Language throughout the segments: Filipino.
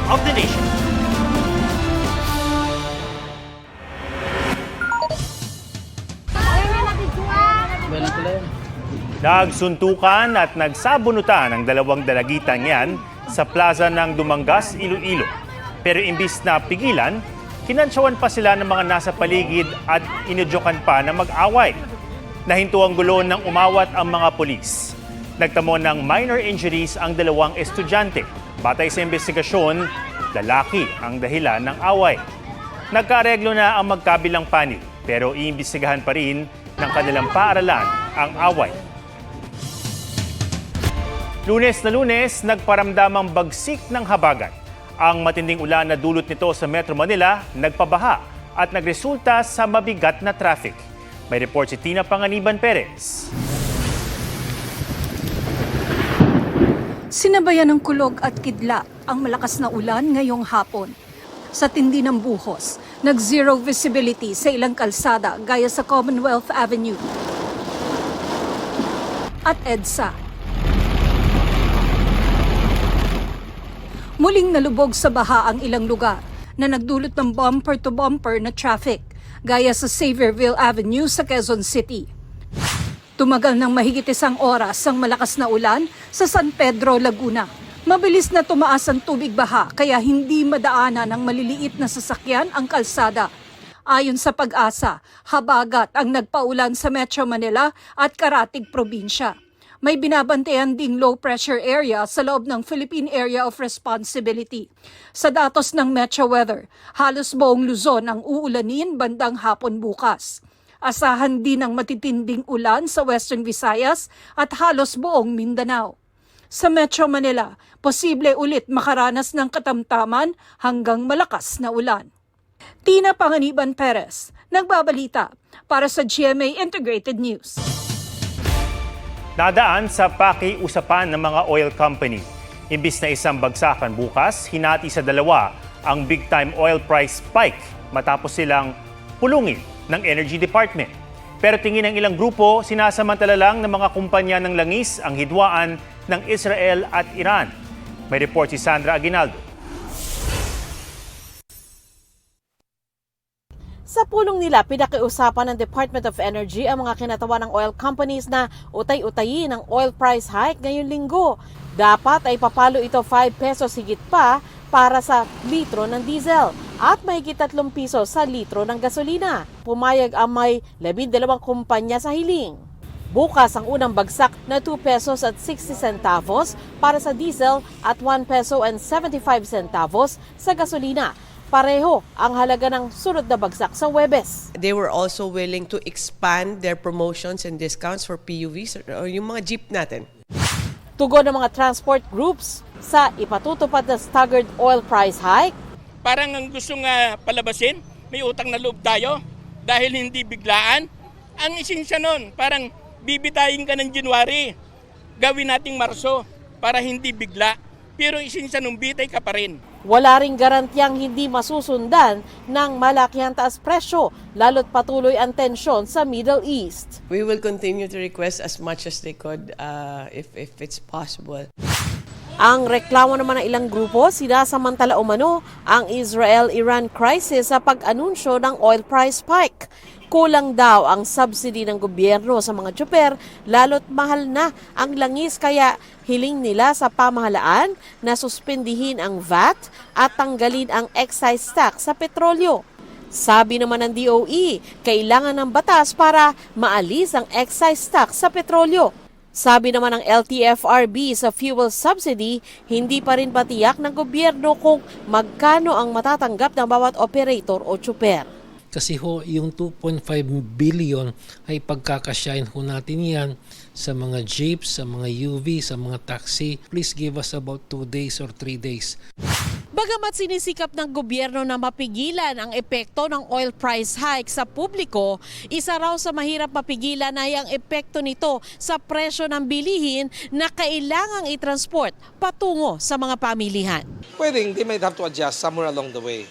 of the nation. Nagsuntukan at nagsabunutan ang dalawang dalagitan yan sa plaza ng Dumangas, Iloilo. Pero imbis na pigilan, kinansyawan pa sila ng mga nasa paligid at inudyokan pa na mag-away. Nahinto ang gulo nang umawat ang mga pulis. Nagtamo ng minor injuries ang dalawang estudyante. Batay sa investigasyon, lalaki ang dahilan ng away. Nagkaareglo na ang magkabilang panig pero iimbestigahan pa rin ng kanilang paaralan ang away. Lunes na Lunes, nagparamdamang bagsik ng habagat. Ang matinding ulan na dulot nito sa Metro Manila, nagpabaha at nagresulta sa mabigat na traffic. May report si Tina Panganiban Perez. Sinabayan ng kulog at kidlat ang malakas na ulan ngayong hapon. Sa tindi ng buhos, nag-zero visibility sa ilang kalsada gaya sa Commonwealth Avenue at EDSA. Muling nalubog sa baha ang ilang lugar na nagdulot ng bumper-to-bumper na traffic gaya sa Xavierville Avenue sa Quezon City. Tumagal ng mahigit 1 oras ang malakas na ulan sa San Pedro, Laguna. Mabilis na tumaas ang tubig baha kaya hindi madaanan ng maliliit na sasakyan ang kalsada. Ayon sa Pag-asa, habagat ang nagpaulan sa Metro Manila at Karatig Probinsya. May binabantayan ding low pressure area sa loob ng Philippine Area of Responsibility. Sa datos ng Metro Weather, halos buong Luzon ang uulanin bandang hapon bukas. Asahan din ang matitinding ulan sa Western Visayas at halos buong Mindanao. Sa Metro Manila, posible ulit makaranas ng katamtaman hanggang malakas na ulan. Tina Panganiban Perez, nagbabalita para sa GMA Integrated News. Nadaan sa pakiusapan ng mga oil company. Imbis na isang bagsakan bukas, hinati sa dalawa ang big-time oil price spike matapos silang pulungin ng Energy Department. Pero tingin ng ilang grupo, sinasamantala lang ng mga kumpanya ng langis ang hidwaan ng Israel at Iran. May report si Sandra Aguinaldo. Sa pulong nila, pinakiusapan ng Department of Energy ang mga kinatawan ng oil companies na utay-utayin ang oil price hike ngayong linggo. Dapat ay papalo ito 5 pesos higit pa para sa litro ng diesel at mahigit 3 piso sa litro ng gasolina. Pumayag ang may 12 kumpanya sa hiling. Bukas ang unang bagsak na 2 pesos at 60 centavos para sa diesel at 1 peso and 75 centavos sa gasolina. Pareho ang halaga ng sunod na bagsak sa Huwebes. They were also willing to expand their promotions and discounts for PUVs or yung mga jeep natin. Tugon ng mga transport groups sa ipatutupad na staggered oil price hike. Parang ang gusto nga palabasin, may utang na loob tayo dahil hindi biglaan. Ang isinsya nun, parang bibitayin ka ng January, gawin nating Marso para hindi bigla. Pero isinsya nung bitay ka pa rin. Wala ring garantiyang hindi masusundan ng malakihang taas presyo, lalo't patuloy ang tensyon sa Middle East. We will continue to request as much as they could if it's possible. Ang reklamo naman ng ilang grupo, sinasamantala umano ang Israel-Iran crisis sa pag-anunsyo ng oil price spike. Kulang daw ang subsidy ng gobyerno sa mga tsuper, lalo't mahal na ang langis kaya hiling nila sa pamahalaan na suspendihin ang VAT at tanggalin ang excise tax sa petrolyo. Sabi naman ng DOE, kailangan ng batas para maalis ang excise tax sa petrolyo. Sabi naman ng LTFRB sa fuel subsidy, hindi pa rin patiyak ng gobyerno kung magkano ang matatanggap ng bawat operator o tsuper. Kasi ho, yung 2.5 billion ay pagkakasyahin ho natin yan sa mga jeeps, sa mga UV, sa mga taxi. Please give us about 2 days or 3 days. Bagamat sinisikap ng gobyerno na mapigilan ang epekto ng oil price hike sa publiko, isa raw sa mahirap mapigilan ay ang epekto nito sa presyo ng bilihin na kailangang i-transport patungo sa mga pamilihan. Pwedeng they might have to adjust somewhere along the way.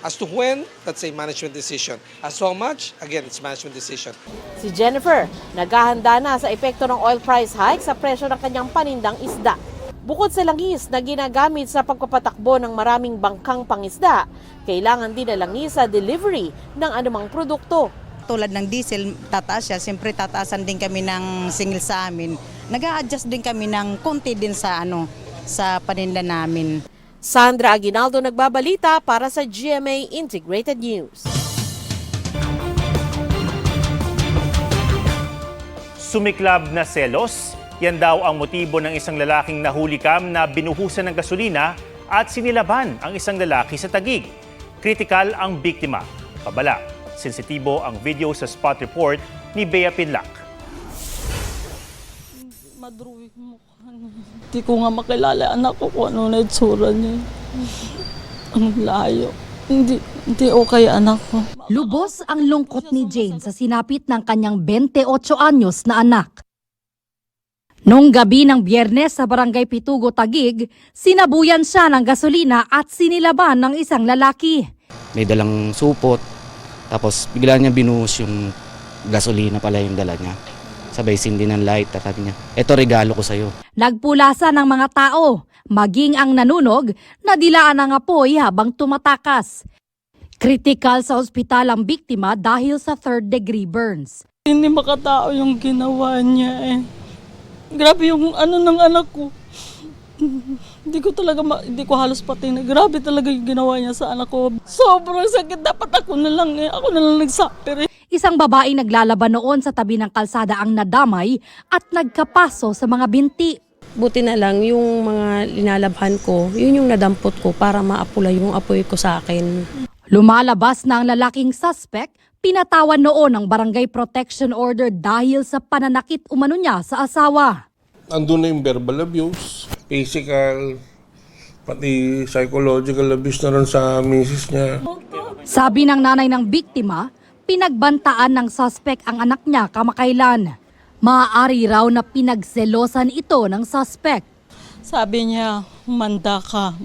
As to when, that's a management decision. As to how much, again, it's management decision. Si Jennifer, naghahanda na sa epekto ng oil price hike sa presyo ng kanyang panindang isda. Bukod sa langis na ginagamit sa pagpapatakbo ng maraming bangkang pangisda, kailangan din na langis sa delivery ng anumang produkto. Tulad ng diesel, tataas siya. Siyempre, tataasan din kami ng single sa amin. Nag-a-adjust din kami ng konti din sa paninda namin. Sandra Aguinaldo nagbabalita para sa GMA Integrated News. Sumiklab na selos, yan daw ang motibo ng isang lalaking nahulikam na binuhusan ng gasolina at sinilaban ang isang lalaki sa Taguig. Kritikal ang biktima. Pabala, sensitibo ang video sa spot report ni Bea Pinlac. Madruwig mukha niya. Hindi ko nga makilala anak ko kung ano na itsura niya. Ang layo. Hindi okay anak ko. Lubos ang lungkot ni Jane sa sinapit ng kanyang 28 anyos na anak. Noong gabi ng Biyernes sa Barangay Pitugo, Taguig, sinabuyan siya ng gasolina at sinilaban ng isang lalaki. May dalang supot, tapos bigla niya binuhos yung gasolina pala yung dala niya. Sabay sindi ng light, at sabi niya, eto regalo ko sa'yo. Nagpulasa ng mga tao, maging ang nanunog, nadilaan ng apoy habang tumatakas. Kritikal sa ospital ang biktima dahil sa third-degree burns. Hindi makatao yung ginawa niya eh. Grabe yung ano ng anak ko. Hindi ko halos patingin. Grabe talaga yung ginawa niya sa anak ko. Sobrang sakit. Dapat ako na lang nagsuffer eh. Isang babaeng naglalaban noon sa tabi ng kalsada ang nadamay at nagkapaso sa mga binti. Buti na lang yung mga linalabhan ko, yun yung nadampot ko para maapula yung apoy ko sa akin. Lumalabas na ang lalaking suspect, pinatawan noon ng Barangay Protection Order dahil sa pananakit umano niya sa asawa. Andun na yung verbal abuse, physical, pati psychological abuse na rin sa misis niya. Sabi ng nanay ng biktima, pinagbantaan ng suspect ang anak niya kamakailan. Maaari raw na pinagselosan ito ng suspect. Sabi niya, humanda ka.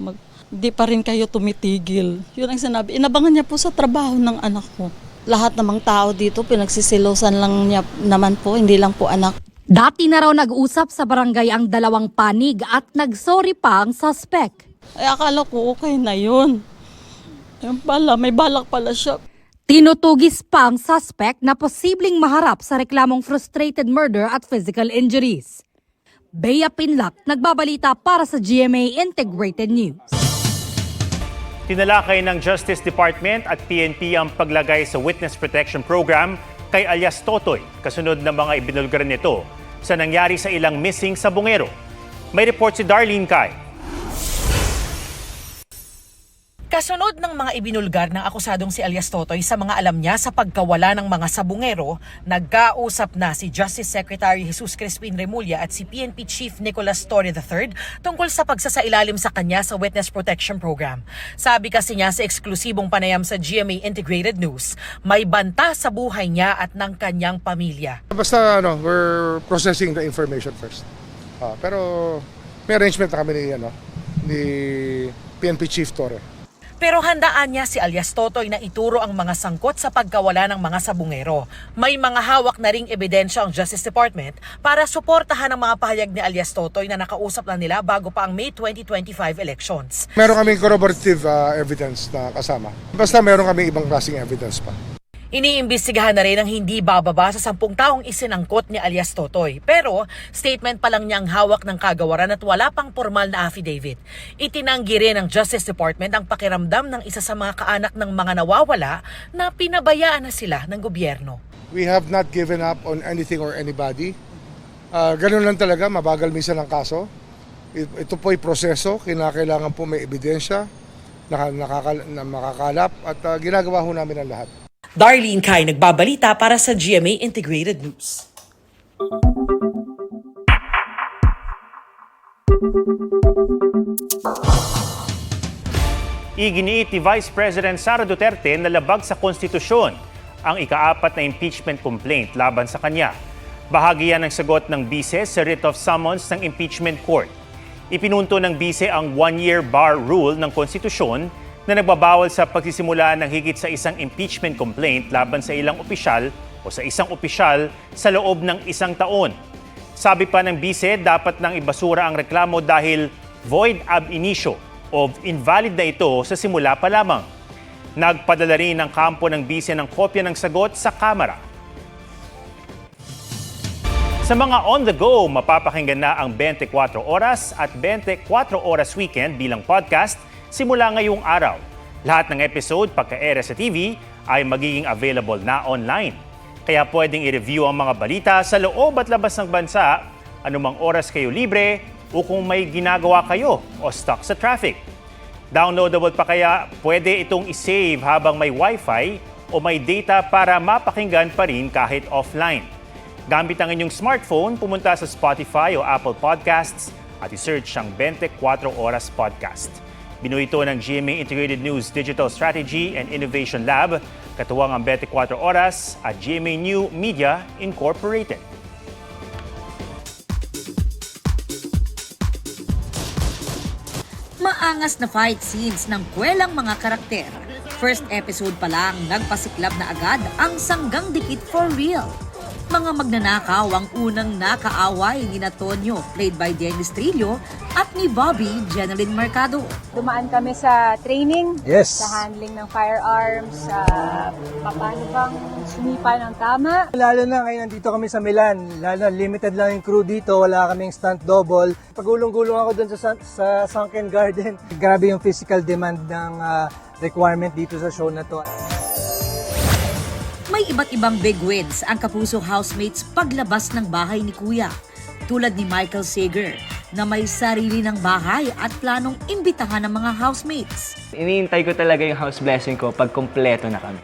Di pa rin kayo tumitigil. Yun ang sinabi. Inabangan niya po sa trabaho ng anak ko. Lahat namang tao dito, pinagsisilosan lang niya naman po, hindi lang po anak. Dati na raw nag-usap sa barangay ang dalawang panig at nagsorry pa ang suspect. Ay akala ko okay na yun. Ayun pala, may balak pala siya. Tinutugis pa ang suspect na posibleng maharap sa reklamong frustrated murder at physical injuries. Bea Pinlac, nagbabalita para sa GMA Integrated News. Tinalakay ng Justice Department at PNP ang paglagay sa Witness Protection Program kay alias Totoy, kasunod ng mga ibinulgar nito sa nangyari sa ilang missing sa Bungero. May report si Darlene Kai. Kasunod ng mga ibinulgar ng akusadong si alias Totoy sa mga alam niya sa pagkawala ng mga sabungero, nagkausap na si Justice Secretary Jesus Crispin Remulla at si PNP Chief Nicolas Torre III tungkol sa pagsasailalim sa kanya sa Witness Protection Program. Sabi kasi niya sa eksklusibong panayam sa GMA Integrated News, may banta sa buhay niya at ng kanyang pamilya. Basta we're processing the information first. Pero may arrangement na kami ni PNP Chief Torre. Pero handaan niya si alias Totoy na ituro ang mga sangkot sa pagkawala ng mga sabungero. May mga hawak na ring ebidensya ang Justice Department para suportahan ang mga pahayag ni alias Totoy na nakausap lang nila bago pa ang May 2025 elections. Meron kaming corroborative evidence na kasama. Basta meron kaming ibang klaseng evidence pa. Iniimbestigahan na rin ang hindi bababa sa 10 taong isinangkot ni alias Totoy. Pero statement pa lang niyang hawak ng kagawaran at wala pang formal na affidavit. Itinanggi rin ng Justice Department ang pakiramdam ng isa sa mga kaanak ng mga nawawala na pinabayaan na sila ng gobyerno. We have not given up on anything or anybody. Ganun lang talaga, mabagal minsan ang kaso. Ito po'y proseso, kinakailangan po may ebidensya na makakalap at ginagawa ho namin ang lahat. Darlene Kai, nagbabalita para sa GMA Integrated News. Iginiit ni Vice President Sara Duterte na labag sa konstitusyon ang ika-4 na impeachment complaint laban sa kanya. Bahagi yan ng sagot ng bise sa writ of summons ng impeachment court. Ipinunto ng bise ang 1-year bar rule ng konstitusyon na nagbabawal sa pagsisimula ng higit sa isang impeachment complaint laban sa ilang opisyal o sa isang opisyal sa loob ng 1 taon. Sabi pa ng bise, dapat nang ibasura ang reklamo dahil void ab initio o invalid na ito sa simula pa lamang. Nagpadala rin ng kampo ng bise ng kopya ng sagot sa Kamara. Sa mga on the go, mapapakinggan na ang 24 oras at 24 oras weekend bilang podcast simula ngayong araw. Lahat ng episode pagka-ere sa TV ay magiging available na online. Kaya pwedeng i-review ang mga balita sa loob at labas ng bansa, anumang oras kayo libre o kung may ginagawa kayo o stuck sa traffic. Downloadable pa kaya pwede itong isave habang may wifi o may data para mapakinggan pa rin kahit offline. Gamit ang inyong smartphone, pumunta sa Spotify o Apple Podcasts at i-search ang 24 Oras Podcast. Binuo ito ng GMA Integrated News Digital Strategy and Innovation Lab, katuwang ang 24 Oras at GMA New Media Incorporated. Maangas na fight scenes ng kwelang mga karakter. First episode pa lang, nagpasiklab na agad ang sanggang dikit for real. Mga magnanakaw ang unang nakaaway ni Tonyo, played by Dennis Trillo, at ni Bobby Jeneline Mercado. Dumaan kami sa training, Yes. sa handling ng firearms, sa paano bang sumipa ng tama. Lalo na ngayon nandito kami sa Milan, lalo limited lang yung crew dito, wala kaming stunt double. Pagulong-gulong ako dun sa Sunken Garden. Grabe yung physical demand ng requirement dito sa show na to. May iba't ibang big wins ang Kapuso housemates paglabas ng bahay ni Kuya. Tulad ni Michael Sager, na may sarili ng bahay at planong imbitahan ng mga housemates. Iniintay ko talaga yung house blessing ko pag kompleto na kami.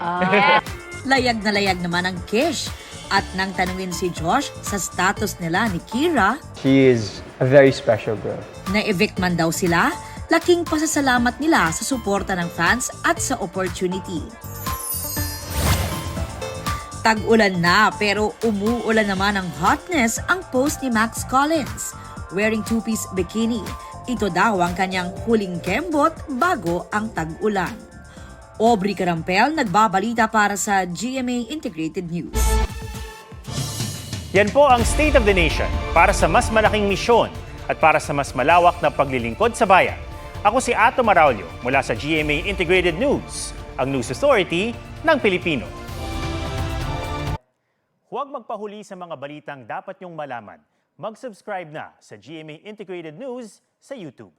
Layag na layag naman ang Kish. At nang tanungin si Josh sa status nila ni Kira, She is a very special girl. na-evict man daw sila, laking pasasalamat nila sa suporta ng fans at sa opportunity. Tag-ulan na pero umuulan naman ng hotness ang post ni Max Collins. Wearing two-piece bikini, ito daw ang kanyang huling kembot bago ang tag-ulan. Aubrey Carampel nagbabalita para sa GMA Integrated News. Yan po ang State of the Nation para sa mas malaking misyon at para sa mas malawak na paglilingkod sa bayan. Ako si Ato Maraulio mula sa GMA Integrated News, ang News Authority ng Pilipino. Huwag magpahuli sa mga balitang dapat niyong malaman. Mag-subscribe na sa GMA Integrated News sa YouTube.